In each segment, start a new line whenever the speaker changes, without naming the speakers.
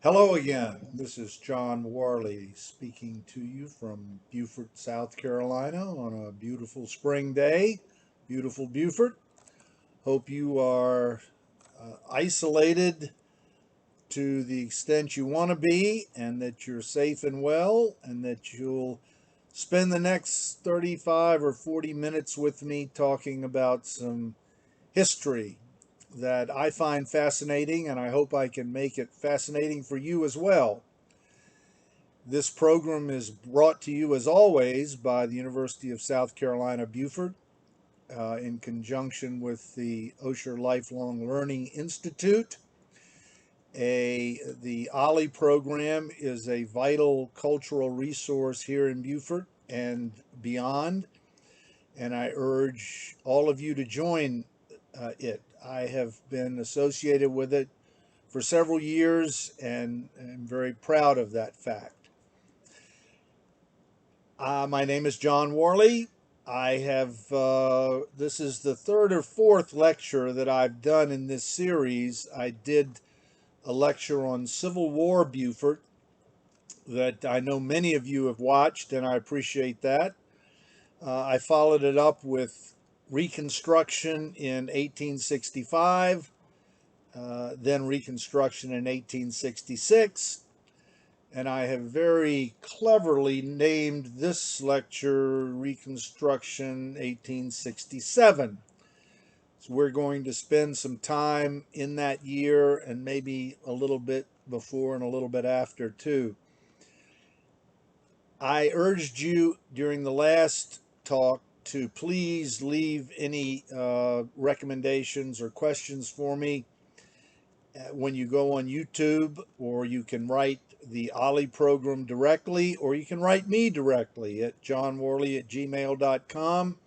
Hello again. This is John Warley speaking to you from Beaufort, South Carolina on a beautiful spring day. Beautiful Beaufort. Hope you are isolated to the extent you want to be and that you're safe and well and that you'll spend the next 35 or 40 minutes with me talking about some history that I find fascinating, and I hope I can make it fascinating for you as well. This program is brought to you, as always, by the University of South Carolina, Beaufort, in conjunction with the Osher Lifelong Learning Institute. The OLLI program is a vital cultural resource here in Beaufort and beyond, and I urge all of you to join it. I have been associated with it for several years and am very proud of that fact. My name is John Warley. This is the third or fourth lecture that I've done in this series. I did a lecture on Civil War Beaufort that I know many of you have watched, and I appreciate that. I followed it up with Reconstruction in 1865, then Reconstruction in 1866. And I have very cleverly named this lecture Reconstruction 1867. So we're going to spend some time in that year and maybe a little bit before and a little bit after, too. I urged you during the last talk to please leave any recommendations or questions for me when you go on YouTube, or you can write the OLLI program directly, or you can write me directly at johnworley@gmail.com.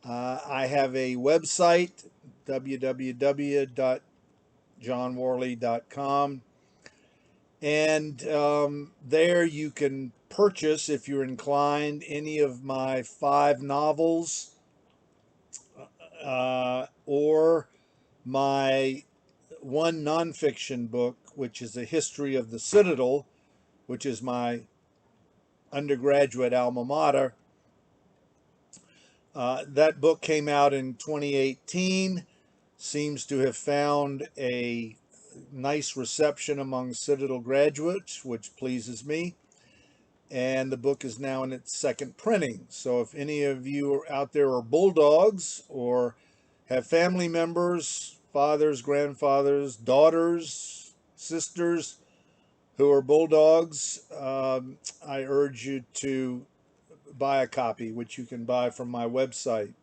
I have a website, www.johnworley.com, and there you can purchase, if you're inclined, any of my 5 novels or my one nonfiction book, which is a history of the Citadel, which is my undergraduate alma mater. That book came out in 2018, seems to have found a nice reception among Citadel graduates, which pleases me. And the book is now in its second printing. So if any of you out there are bulldogs or have family members, fathers, grandfathers, daughters, sisters who are bulldogs, I urge you to buy a copy, which you can buy from my website.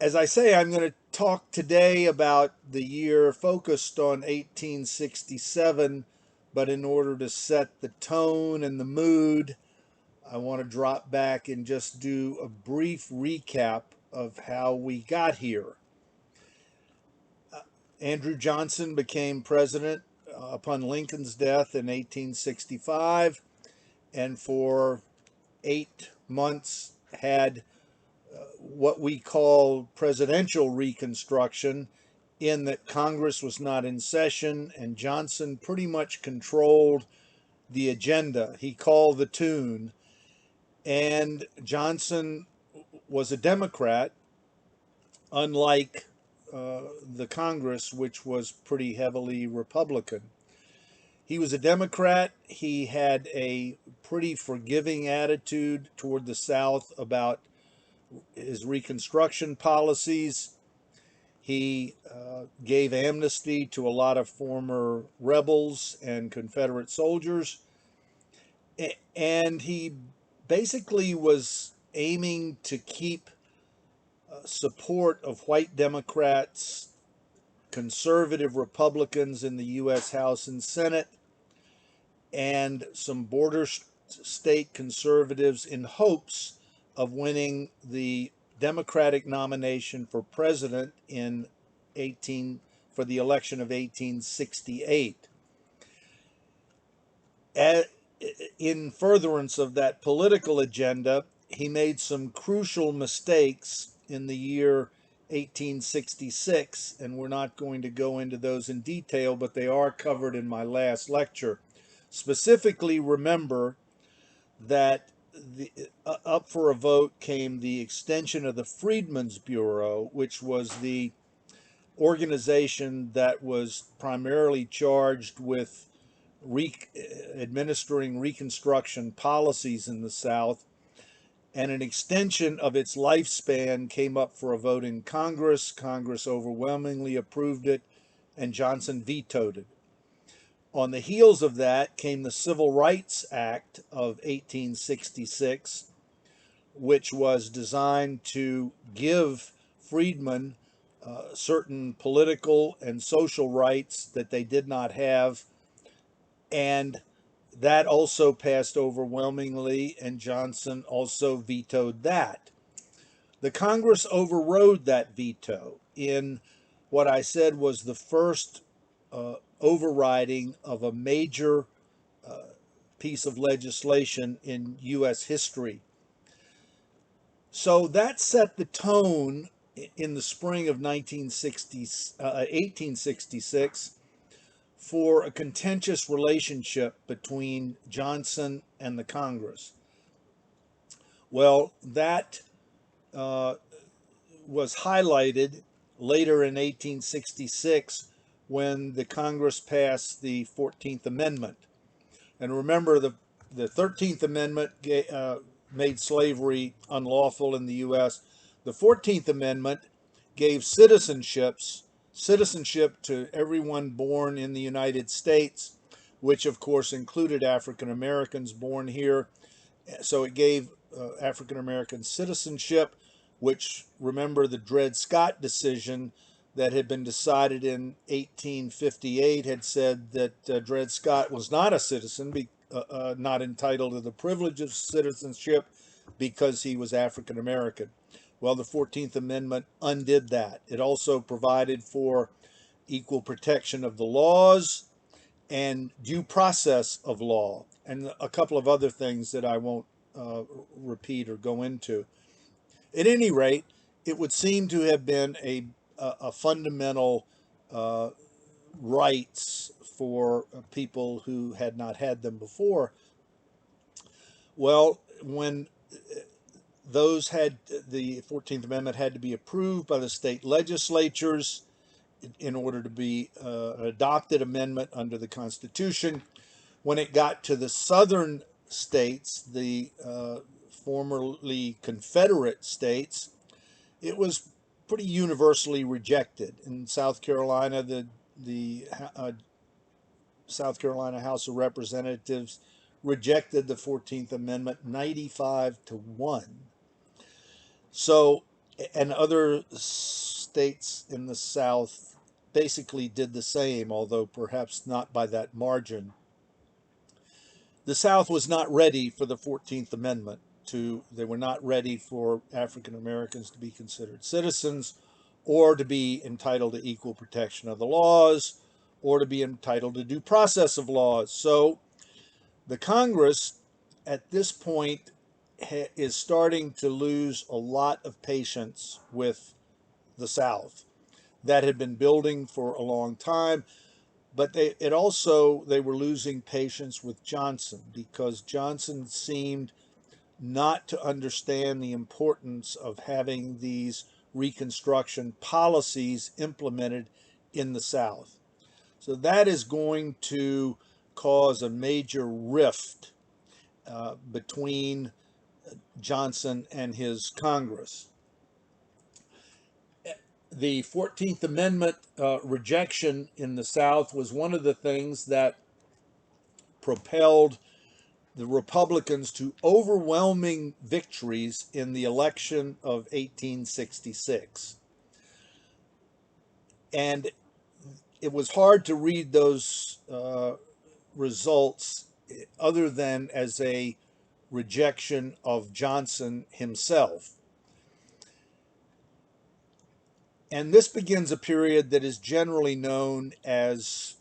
As I say, I'm going to talk today about the year focused on 1867, but in order to set the tone and the mood, I want to drop back and just do a brief recap of how we got here. Andrew Johnson became president upon Lincoln's death in 1865, and for 8 months had what we call presidential reconstruction, in that Congress was not in session and Johnson pretty much controlled the agenda. He called the tune, and Johnson was a Democrat, unlike the Congress, which was pretty heavily Republican. He was a Democrat. He had a pretty forgiving attitude toward the South about his Reconstruction policies. He gave amnesty to a lot of former rebels and Confederate soldiers. And he basically was aiming to keep support of white Democrats, conservative Republicans in the U.S. House and Senate, and some border state conservatives, in hopes of winning the Democratic nomination for president in 18 for the election of 1868. In furtherance of that political agenda, he made some crucial mistakes in the year 1866, and we're not going to go into those in detail, but they are covered in my last lecture. Specifically, remember that up for a vote came the extension of the Freedmen's Bureau, which was the organization that was primarily charged with administering Reconstruction policies in the South, and an extension of its lifespan came up for a vote in Congress. Congress overwhelmingly approved it, and Johnson vetoed it. On the heels of that came the Civil Rights Act of 1866, which was designed to give freedmen certain political and social rights that they did not have, and that also passed overwhelmingly, and Johnson also vetoed that. The Congress overrode that veto in what I said was the first overriding of a major piece of legislation in U.S. history. So that set the tone in the spring of 1866 for a contentious relationship between Johnson and the Congress. Well, that was highlighted later in 1866 when the Congress passed the 14th Amendment. And remember, the 13th Amendment made slavery unlawful in the U.S. The 14th Amendment gave citizenship to everyone born in the United States, which of course included African Americans born here. So it gave African American citizenship, which, remember, the Dred Scott decision that had been decided in 1858 had said that Dred Scott was not a citizen, not entitled to the privilege of citizenship because he was African American. Well, the 14th Amendment undid that. It also provided for equal protection of the laws and due process of law, and a couple of other things that I won't repeat or go into. At any rate, it would seem to have been a fundamental rights for people who had not had them before. Well, when the 14th Amendment had to be approved by the state legislatures in order to be an adopted amendment under the Constitution. When it got to the southern states, the formerly Confederate states, it was pretty universally rejected. In South Carolina, the South Carolina House of Representatives rejected the 14th Amendment 95-1. So, and other states in the South basically did the same, although perhaps not by that margin. The South was not ready for the 14th Amendment. They were not ready for African Americans to be considered citizens, or to be entitled to equal protection of the laws, or to be entitled to due process of laws. So the Congress at this point is starting to lose a lot of patience with the South. That had been building for a long time, but they were losing patience with Johnson, because Johnson seemed not to understand the importance of having these Reconstruction policies implemented in the South. So that is going to cause a major rift between Johnson and his Congress. The 14th Amendment rejection in the South was one of the things that propelled the Republicans to overwhelming victories in the election of 1866. And it was hard to read those results other than as a rejection of Johnson himself. And this begins a period that is generally known as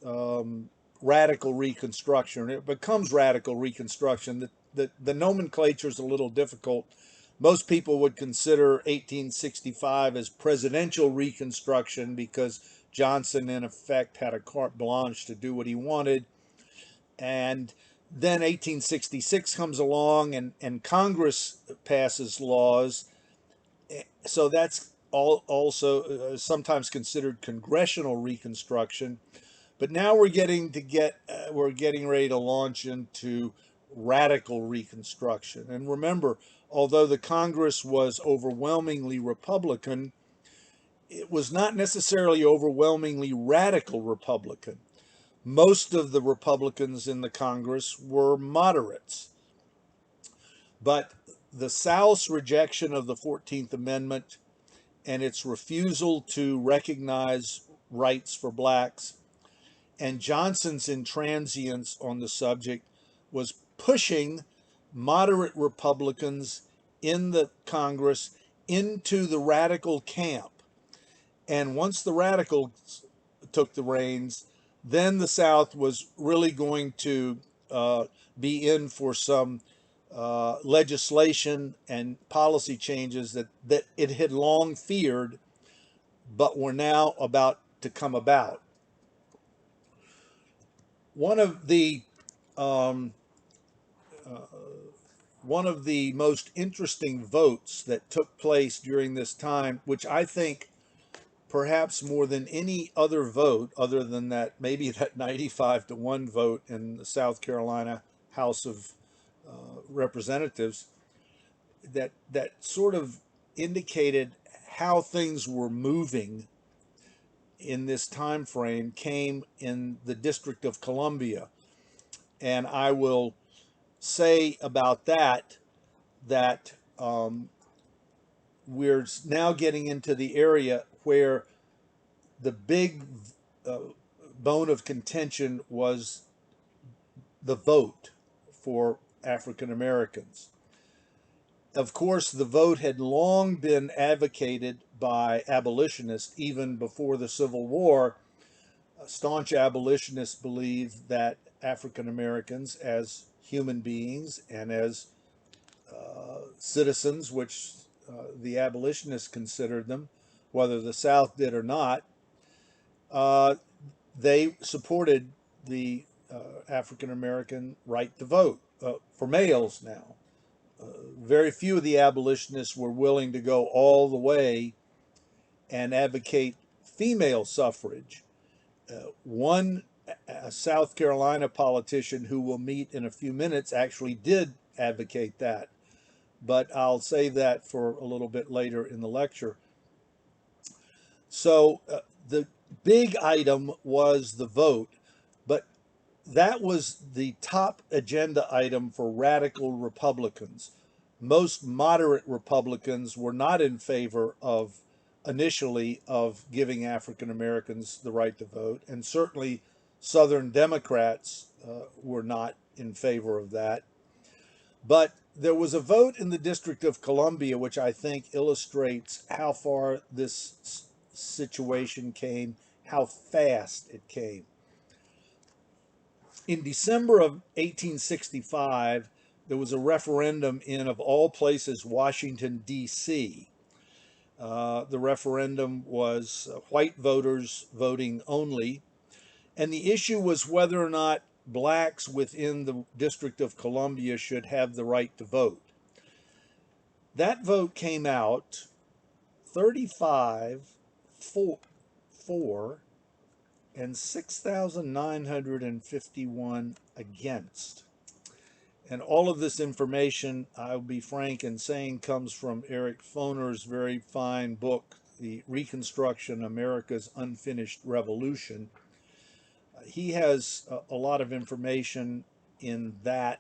radical Reconstruction. It becomes radical Reconstruction. The nomenclature is a little difficult, Most people would consider 1865 as presidential Reconstruction because Johnson, in effect, had a carte blanche to do what he wanted. And then 1866 comes along and Congress passes laws. So that's also sometimes considered congressional Reconstruction. But now we're getting ready to launch into radical Reconstruction. And remember, although the Congress was overwhelmingly Republican, it was not necessarily overwhelmingly radical Republican. Most of the Republicans in the Congress were moderates. But the South's rejection of the 14th Amendment and its refusal to recognize rights for blacks and Johnson's intransience on the subject was pushing moderate Republicans in the Congress into the radical camp. And once the radicals took the reins, then the South was really going to uh, be in for some legislation and policy changes that it had long feared, but were now about to come about. One of the um, one of the most interesting votes that took place during this time, which I think perhaps more than any other vote, other than that maybe that 95-1 vote in the South Carolina House of Representatives, that sort of indicated how things were moving in this time frame, came in the District of Columbia. And I will say about that we're now getting into the area where the big uh, bone of contention was the vote for African Americans. Of course, the vote had long been advocated by abolitionists even before the Civil War. Staunch abolitionists believed that African Americans, as human beings and as citizens, which the abolitionists considered them, whether the South did or not, uh, they supported the African American right to vote for males now. Very few of the abolitionists were willing to go all the way and advocate female suffrage. One South Carolina politician who will meet in a few minutes actually did advocate that, but I'll save that for a little bit later in the lecture. So the big item was the vote, but that was the top agenda item for radical Republicans. Most moderate Republicans were not in favor of initially of giving African Americans the right to vote, and certainly Southern Democrats were not in favor of that. But there was a vote in the District of Columbia, which I think illustrates how far this situation came, how fast it came. In December of 1865, there was a referendum in, of all places, Washington, D.C. The referendum was white voters voting only, and the issue was whether or not blacks within the District of Columbia should have the right to vote. That vote came out 35 for and 6,951 against. And all of this information, I'll be frank in saying, comes from Eric Foner's very fine book, The Reconstruction, America's Unfinished Revolution. He has a lot of information in that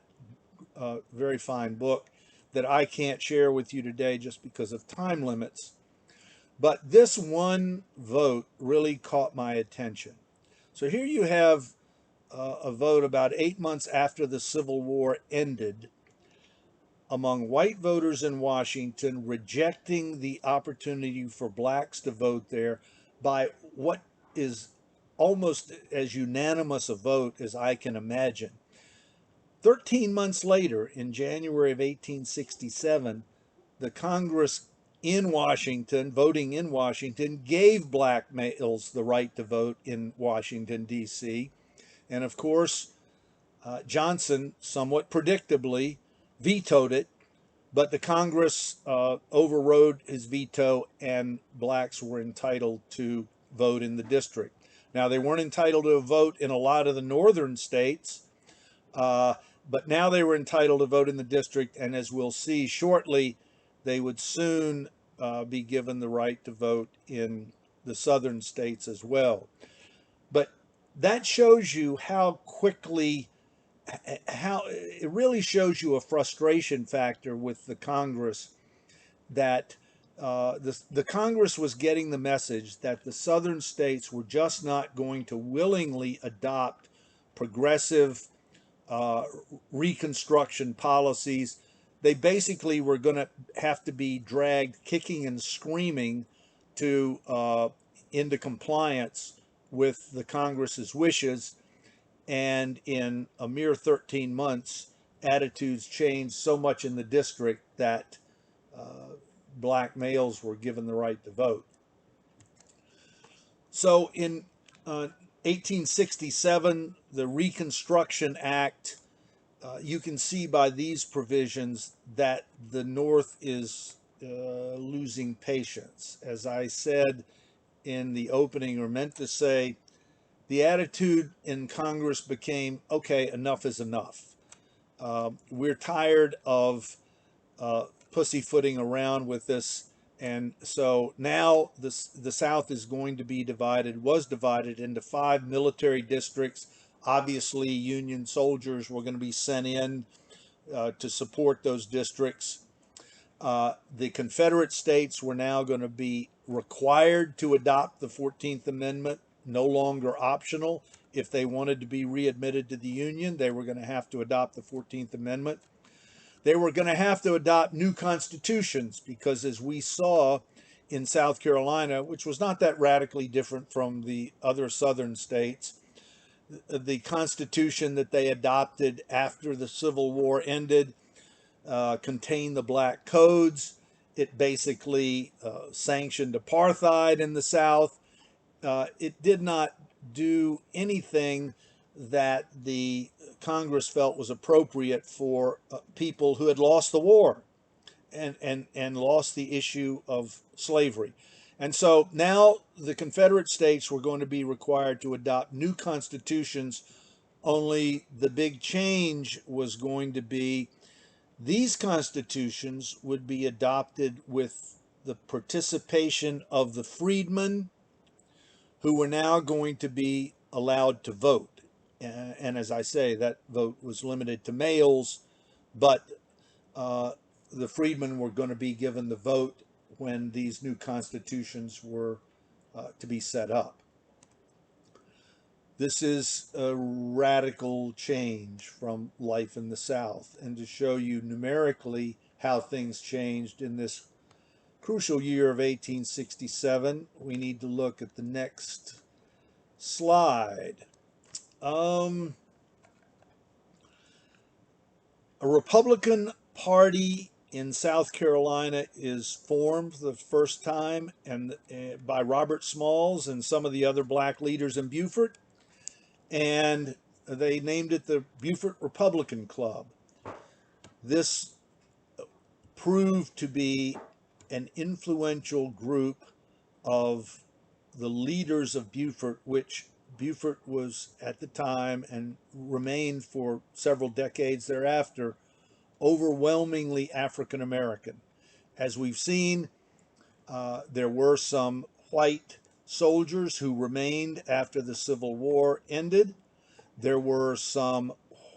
very fine book that I can't share with you today just because of time limits. But this one vote really caught my attention. So here you have a vote about 8 months after the Civil War ended among white voters in Washington rejecting the opportunity for blacks to vote there by what is almost as unanimous a vote as I can imagine. 13 months later, in January of 1867, the Congress in Washington, voting in Washington, gave black males the right to vote in Washington, D.C. And of course, Johnson, somewhat predictably, vetoed it, but the Congress overrode his veto, and blacks were entitled to vote in the district. Now, they weren't entitled to a vote in a lot of the northern states, but now they were entitled to vote in the district, and as we'll see shortly, they would soon be given the right to vote in the southern states as well. But that shows you how quickly, how it really shows you a frustration factor with the Congress, that the Congress was getting the message that the southern states were just not going to willingly adopt progressive Reconstruction policies. They basically were going to have to be dragged kicking and screaming to into compliance with the Congress's wishes. And in a mere 13 months, attitudes changed so much in the district that black males were given the right to vote. So in 1867, the Reconstruction Act, you can see by these provisions that the North is losing patience. As I said in the opening, or meant to say, the attitude in Congress became, okay, enough is enough. We're tired of pussyfooting around with this. And so now the South is going to be divided, was divided into 5 military districts. Obviously, Union soldiers were going to be sent in to support those districts. The Confederate states were now going to be required to adopt the 14th Amendment, no longer optional. If they wanted to be readmitted to the Union, they were going to have to adopt the 14th Amendment. They were going to have to adopt new constitutions because, as we saw in South Carolina, which was not that radically different from the other southern states, the constitution that they adopted after the Civil War ended contained the black codes. It basically sanctioned apartheid in the South. It did not do anything that the Congress felt was appropriate for people who had lost the war and lost the issue of slavery. And so now the Confederate States were going to be required to adopt new constitutions, only the big change was going to be these constitutions would be adopted with the participation of the freedmen, who were now going to be allowed to vote. And as I say, that vote was limited to males, but the freedmen were going to be given the vote when these new constitutions were to be set up. This is a radical change from life in the South. And to show you numerically how things changed in this crucial year of 1867, we need to look at the next slide. A Republican Party in South Carolina is formed for the first time, and by Robert Smalls and some of the other black leaders in Beaufort, and they named it the Beaufort Republican Club. This proved to be an influential group of the leaders of Beaufort, which Beaufort was at the time and remained for several decades thereafter overwhelmingly African American. As we've seen, there were some white soldiers who remained after the Civil War ended. There were some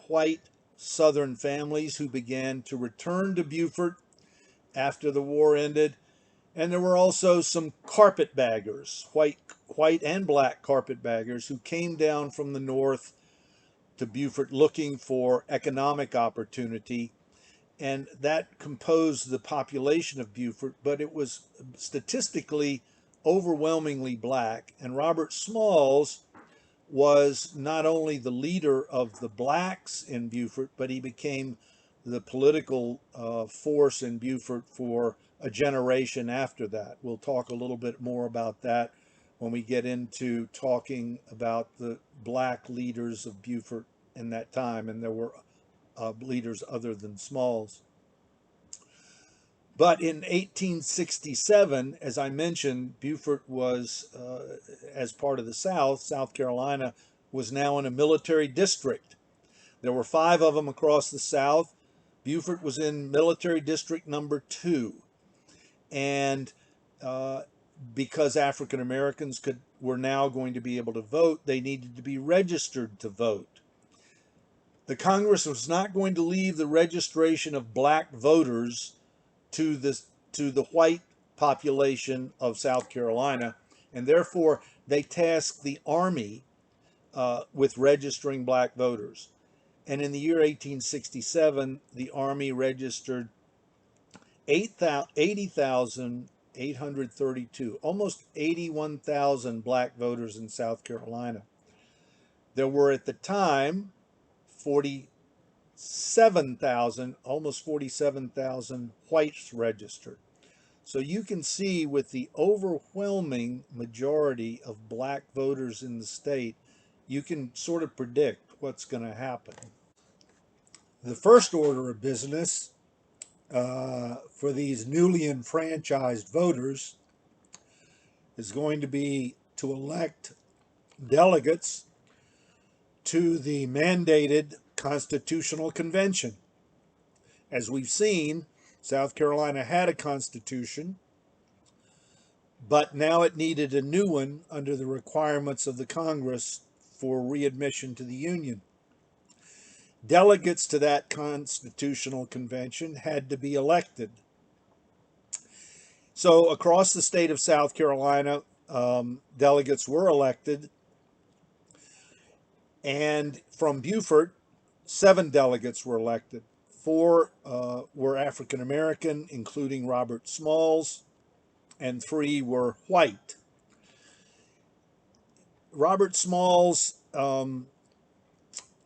white Southern families who began to return to Beaufort after the war ended. And there were also some carpetbaggers, white and black carpetbaggers, who came down from the north to Beaufort looking for economic opportunity. And that composed the population of Beaufort, but it was statistically overwhelmingly black. And Robert Smalls was not only the leader of the blacks in Beaufort, but he became the political force in Beaufort for a generation after that. We'll talk a little bit more about that when we get into talking about the black leaders of Beaufort in that time, and there were leaders other than Smalls. But in 1867, as I mentioned, Beaufort was, as part of the South, South Carolina was now in a military district. There were 5 of them across the South. Beaufort was in military district number 2. And because African Americans were now going to be able to vote, they needed to be registered to vote. The Congress was not going to leave the registration of black voters to the white population of South Carolina, and therefore they tasked the Army with registering black voters. And in the year 1867, the Army registered 80,832, almost 81,000 black voters in South Carolina. There were at the time 47,000, almost 47,000 whites registered. So you can see, with the overwhelming majority of black voters in the state, you can sort of predict what's going to happen. The first order of business for these newly enfranchised voters is going to be to elect delegates to the mandated Constitutional Convention. As we've seen, South Carolina had a constitution, but now it needed a new one under the requirements of the Congress for readmission to the Union. Delegates to that Constitutional Convention had to be elected. So across the state of South Carolina, delegates were elected, and from Beaufort, 7 delegates were elected. 4 were African American, including Robert Smalls, and 3 were white. Robert Smalls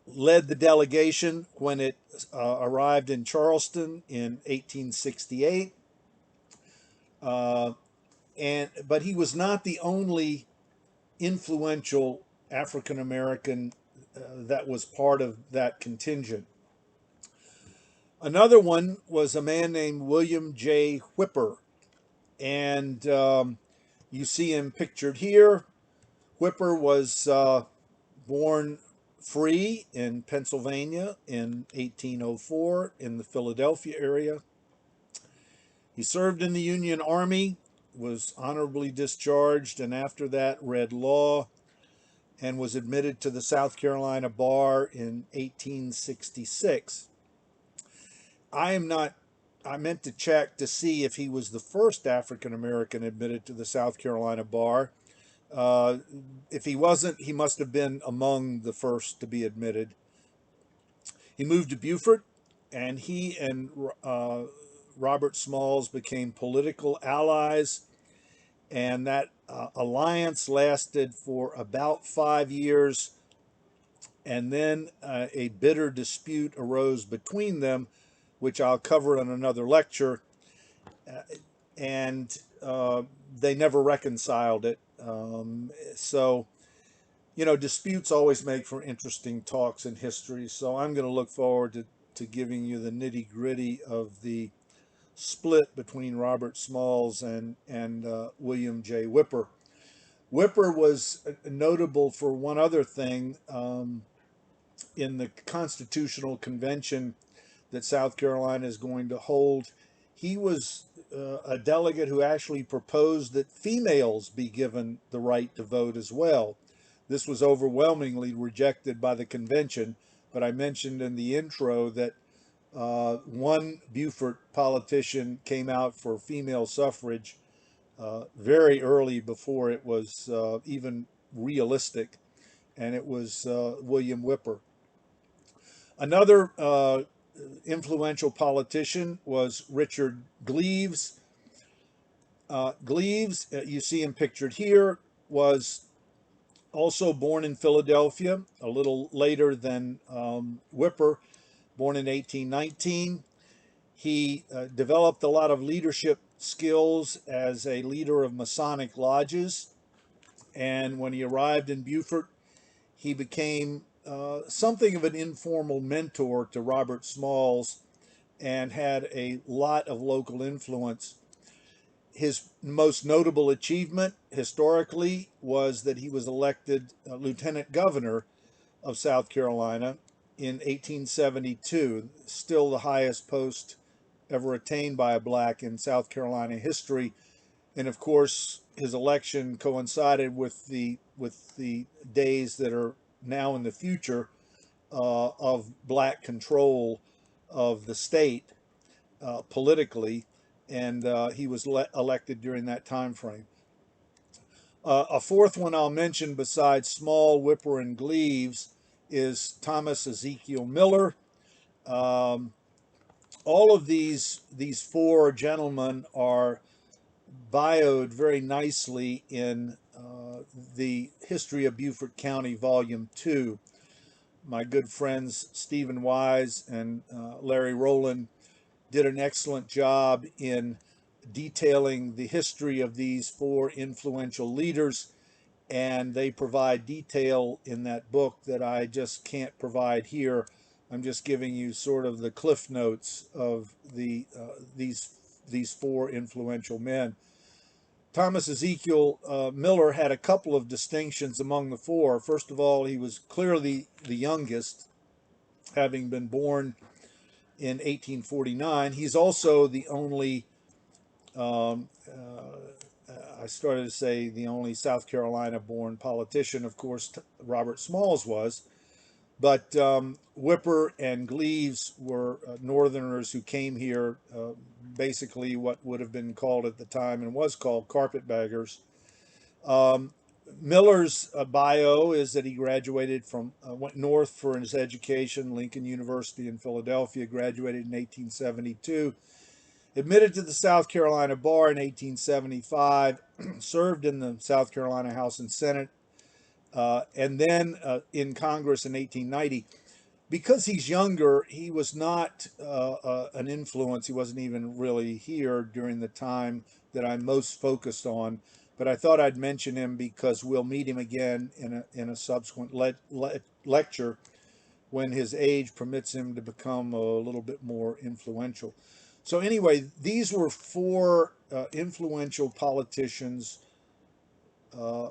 led the delegation when it arrived in Charleston in 1868. But he was not the only influential African American that was part of that contingent. Another one was a man named William J. Whipper, and you see him pictured here. Whipper was born free in Pennsylvania in 1804 in the Philadelphia area. He served in the Union Army, was honorably discharged, and after that read law and was admitted to the South Carolina bar in 1866. I meant to check to see if he was the first African American admitted to the South Carolina bar. If he wasn't, he must have been among the first to be admitted. He moved to Beaufort, and he and Robert Smalls became political allies, and that alliance lasted for about 5 years, and then a bitter dispute arose between them, which I'll cover in another lecture, and they never reconciled it. So, disputes always make for interesting talks in history, so I'm going to look forward to giving you the nitty-gritty of the split between Robert Smalls and William J. Whipper. Whipper was notable for one other thing. In the Constitutional Convention that South Carolina is going to hold, he was a delegate who actually proposed that females be given the right to vote as well. This was overwhelmingly rejected by the convention, but I mentioned in the intro that one Beaufort politician came out for female suffrage very early before it was even realistic, and it was William Whipper. Another influential politician was Richard Gleaves. Gleaves, you see him pictured here, was also born in Philadelphia a little later than Whipper, born in 1819. He developed a lot of leadership skills as a leader of Masonic lodges. And when he arrived in Beaufort, he became something of an informal mentor to Robert Smalls and had a lot of local influence. His most notable achievement historically was that he was elected lieutenant governor of South Carolina in 1872, still the highest post ever attained by a black in South Carolina history. And of course, his election coincided with the days that are now in the future of black control of the state politically, and he was elected during that time frame. A fourth one I'll mention besides Small, Whipper, and Gleaves is Thomas Ezekiel Miller. Um, all of these four gentlemen are bioed very nicely in the History of Beaufort County, Volume 2. My good friends Stephen Wise and Larry Rowland did an excellent job in detailing the history of these four influential leaders, and they provide detail in that book that I just can't provide here. I'm just giving you sort of the cliff notes of these four influential men. Thomas Ezekiel Miller had a couple of distinctions among the four. First of all, he was clearly the youngest, having been born in 1849. He's also the only, I started to say the only South Carolina born politician. Of course, Robert Smalls was. But Whipper and Gleaves were Northerners who came here, basically what would have been called at the time and was called carpetbaggers. Um, Miller's bio is that he graduated from, went north for his education, Lincoln University in Philadelphia, graduated in 1872, admitted to the South Carolina bar in 1875, served in the South Carolina House and Senate, and then in Congress in 1890. Because he's younger, he was not an influence. He wasn't even really here during the time that I'm most focused on. But I thought I'd mention him because we'll meet him again in a subsequent lecture when his age permits him to become a little bit more influential. So anyway, these were four influential politicians uh,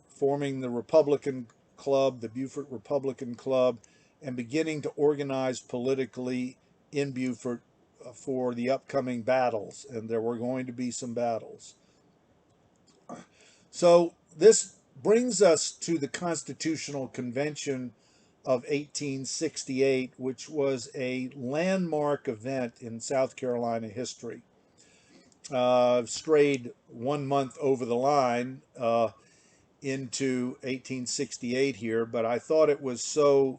forming the Republican Club, the Beaufort Republican Club, and beginning to organize politically in Beaufort for the upcoming battles. And there were going to be some battles. So this brings us to the Constitutional Convention of 1868, which was a landmark event in South Carolina history. Strayed 1 month over the line into 1868 here, but I thought it was so,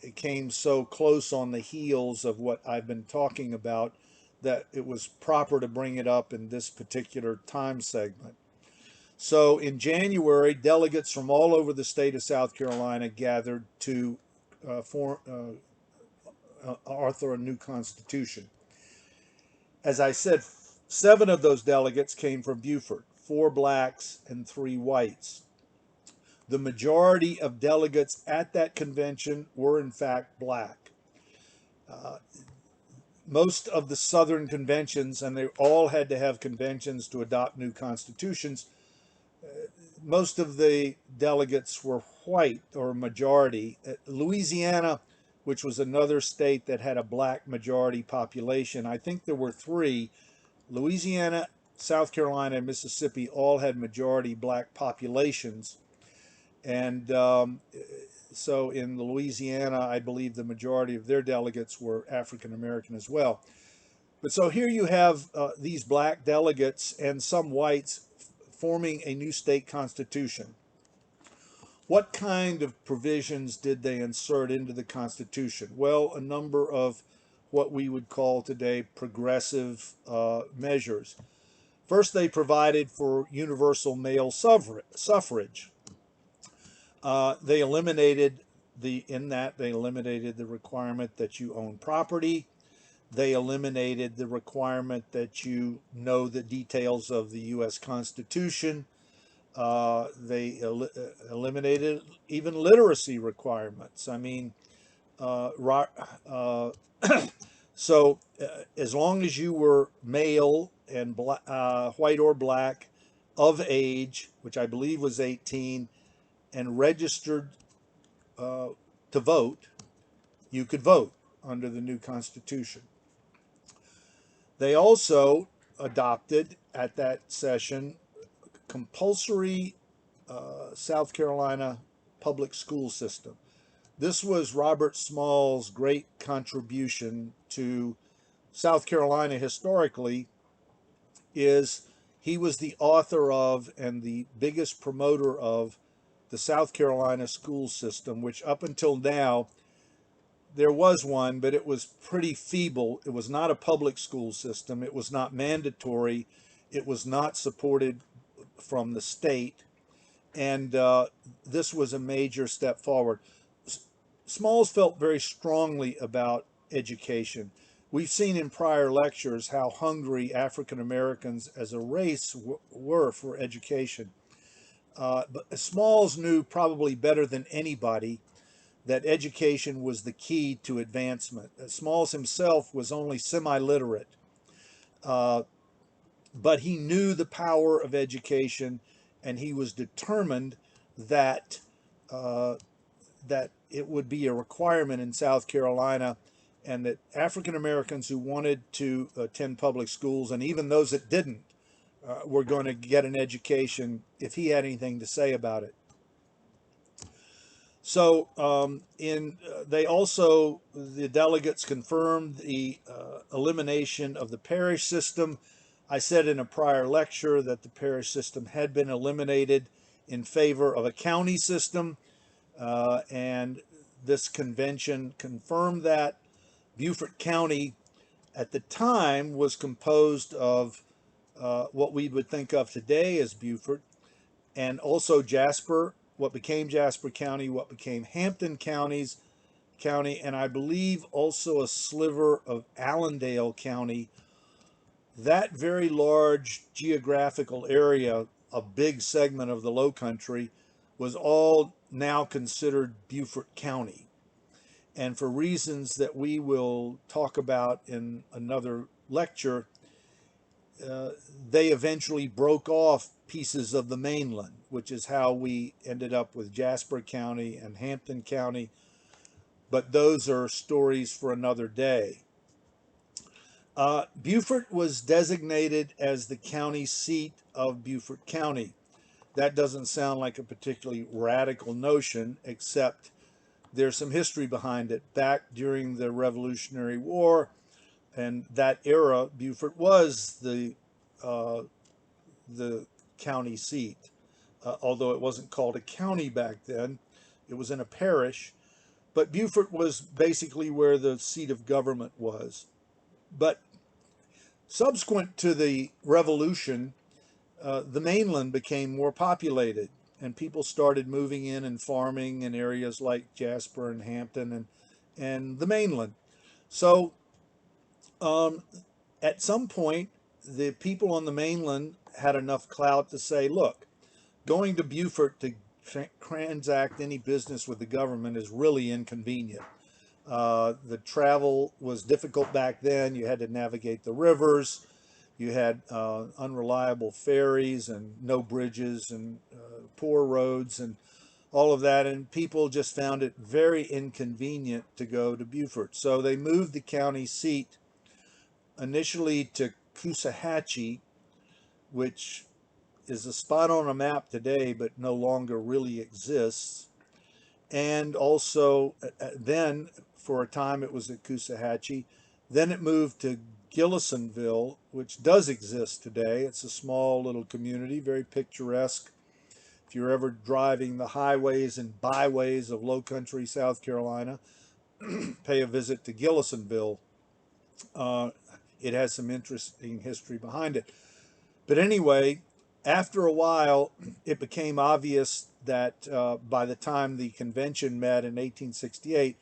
it came so close on the heels of what I've been talking about that it was proper to bring it up in this particular time segment. So in January, delegates from all over the state of South Carolina gathered to author a new constitution. As I said, 7 of those delegates came from Beaufort, 4 blacks and 3 whites. The majority of delegates at that convention were in fact black. Uh, Most of the Southern conventions, and they all had to have conventions to adopt new constitutions, most of the delegates were white or majority. Louisiana, which was another state that had a black majority population, I think there were 3. Louisiana, South Carolina, and Mississippi all had majority black populations. And so in Louisiana, I believe the majority of their delegates were African American as well. But so here you have these black delegates and some whites forming a new state constitution. What kind of provisions did they insert into the Constitution? Well, a number of what we would call today progressive measures. First, they provided for universal male suffrage. They eliminated In that they eliminated the requirement that you own property. They eliminated the requirement that you know the details of the U.S. Constitution. They eliminated even literacy requirements. I mean, uh, uh, so as long as you were male and white or black, of age, which I believe was 18, and registered uh, to vote, you could vote under the new Constitution. They also adopted at that session compulsory South Carolina public school system. This was Robert Small's great contribution to South Carolina historically. Is he was the author of and the biggest promoter of the South Carolina school system, which up until now there was one, but it was pretty feeble. It was not a public school system. It was not mandatory. It was not supported from the state. And this was a major step forward. Smalls felt very strongly about education. We've seen in prior lectures how hungry African Americans as a race were for education. But Smalls knew probably better than anybody that education was the key to advancement. Smalls himself was only semi literate, uh, but he knew the power of education, and he was determined that uh, that it would be a requirement in South Carolina, and that African Americans who wanted to attend public schools, and even those that didn't, were going to get an education if he had anything to say about it. So, they also, the delegates confirmed the elimination of the parish system. I said in a prior lecture that the parish system had been eliminated in favor of a county system, and this convention confirmed that. Beaufort County at the time was composed of what we would think of today as Beaufort, and also Jasper, what became Jasper County, what became Hampton County, and I believe also a sliver of Allendale County. That very large geographical area, a big segment of the Low Country, was all now considered Beaufort County. And for reasons that we will talk about in another lecture, uh, they eventually broke off pieces of the mainland, which is how we ended up with Jasper County and Hampton County. But those are stories for another day. Beaufort was designated as the county seat of Beaufort County. That doesn't sound like a particularly radical notion, except there's some history behind it. Back during the Revolutionary War and that era, Beaufort was uh, the county seat, although it wasn't called a county back then. It was in a parish, but Beaufort was basically where the seat of government was. But subsequent to the Revolution, the mainland became more populated, and people started moving in and farming in areas like Jasper and Hampton and the mainland. So um, at some point, the people on the mainland had enough clout to say, look, going to Beaufort to transact any business with the government is really inconvenient. The travel was difficult back then. You had to navigate the rivers. You had unreliable ferries and no bridges and poor roads and all of that. And people just found it very inconvenient to go to Beaufort. So they moved the county seat initially to Coosawhatchie, which is a spot on a map today, but no longer really exists. And also, then for a time it was at Coosawhatchie. Then it moved to Gillisonville, which does exist today. It's a small little community, very picturesque. If you're ever driving the highways and byways of Low Country, South Carolina, pay a visit to Gillisonville. Uh, it has some interesting history behind it. But anyway, After a while, it became obvious that by the time the convention met in 1868, it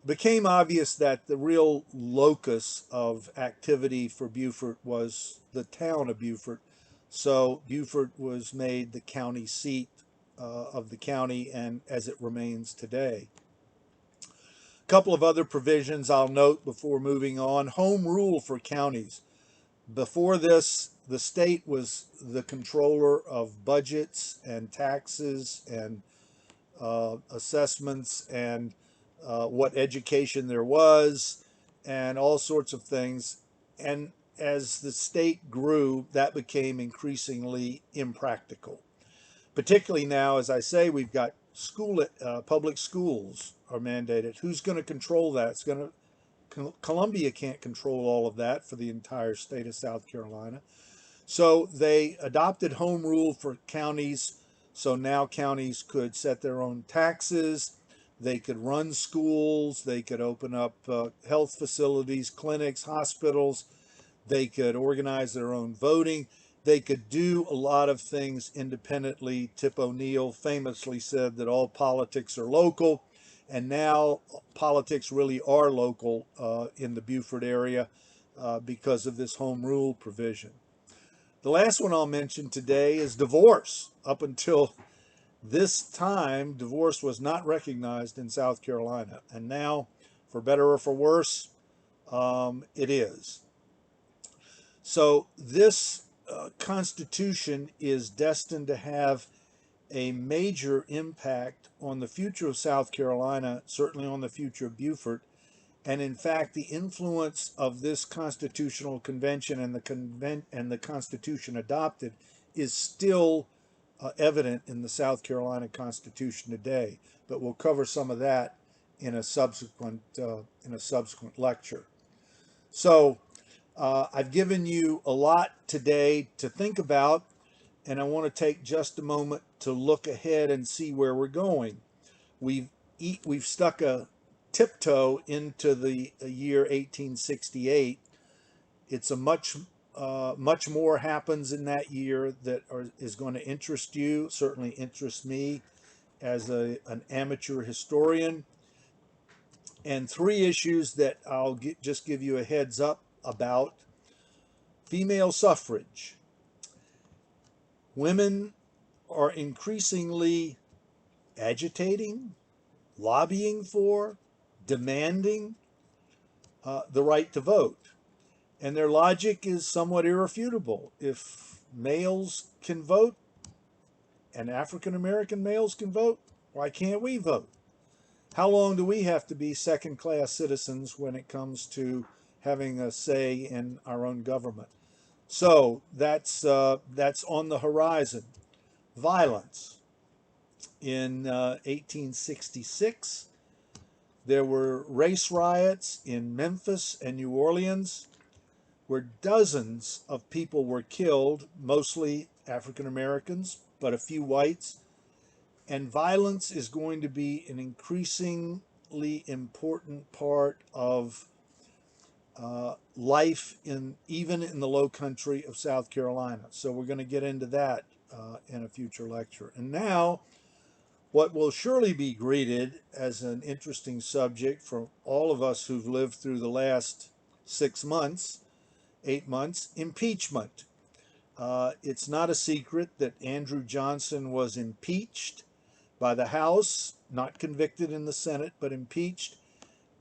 became obvious that the real locus of activity for Beaufort was the town of Beaufort. So Beaufort was made the county seat of the county, and as it remains today. A couple of other provisions I'll note before moving on. Home rule for counties. Before this, the state was the controller of budgets and taxes and assessments and what education there was and all sorts of things. And as the state grew, that became increasingly impractical. Particularly now, as I say, we've got public schools are mandated. Who's going to control that? It's going to Columbia can't control all of that for the entire state of South Carolina. So they adopted home rule for counties. So now counties could set their own taxes. They could run schools. They could open up health facilities, clinics, hospitals. They could organize their own voting. They could do a lot of things independently. Tip O'Neill famously said that all politics are local. And now politics really are local in the Beaufort area because of this home rule provision. The last one I'll mention today is divorce. Up until this time, divorce was not recognized in South Carolina. And now, for better or for worse, it is. So this Constitution is destined to have a major impact on the future of South Carolina, certainly on the future of Beaufort. And in fact, the influence of this constitutional convention and the Constitution adopted is still evident in the South Carolina Constitution today. But we'll cover some of that in a subsequent lecture. So I've given you a lot today to think about, and I want to take just a moment to look ahead and see where we're going. We've stuck a tiptoe into the year 1868. It's a much more happens in that year that is going to interest you, certainly interests me as an amateur historian. And three issues that I'll just give you a heads up about: female suffrage. Women are increasingly agitating, lobbying for, demanding the right to vote. And their logic is somewhat irrefutable. If males can vote and African American males can vote, why can't we vote? How long do we have to be second class citizens when it comes to having a say in our own government? So that's on the horizon. Violence. In 1866, there were race riots in Memphis and New Orleans where dozens of people were killed, mostly African Americans, but a few whites. And violence is going to be an increasingly important part of life even in the low country of South Carolina. So we're going to get into that in a future lecture. And now, what will surely be greeted as an interesting subject for all of us who've lived through the last 6 months, 8 months, impeachment. It's not a secret that Andrew Johnson was impeached by the House, not convicted in the Senate, but impeached.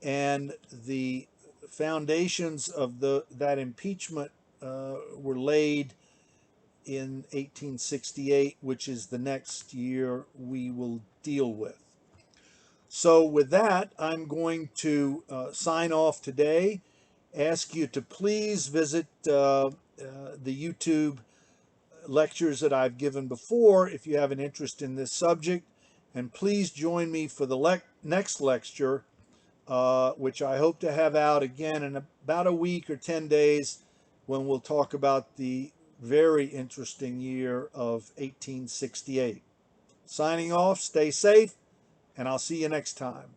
And the foundations of that impeachment were laid in 1868, which is the next year we will deal with. So with that, I'm going to sign off today. Ask you to please visit the YouTube lectures that I've given before if you have an interest in this subject. And please join me for the next lecture, which I hope to have out again in about a week or 10 days, when we'll talk about the very interesting year of 1868. Signing off, stay safe, and I'll see you next time.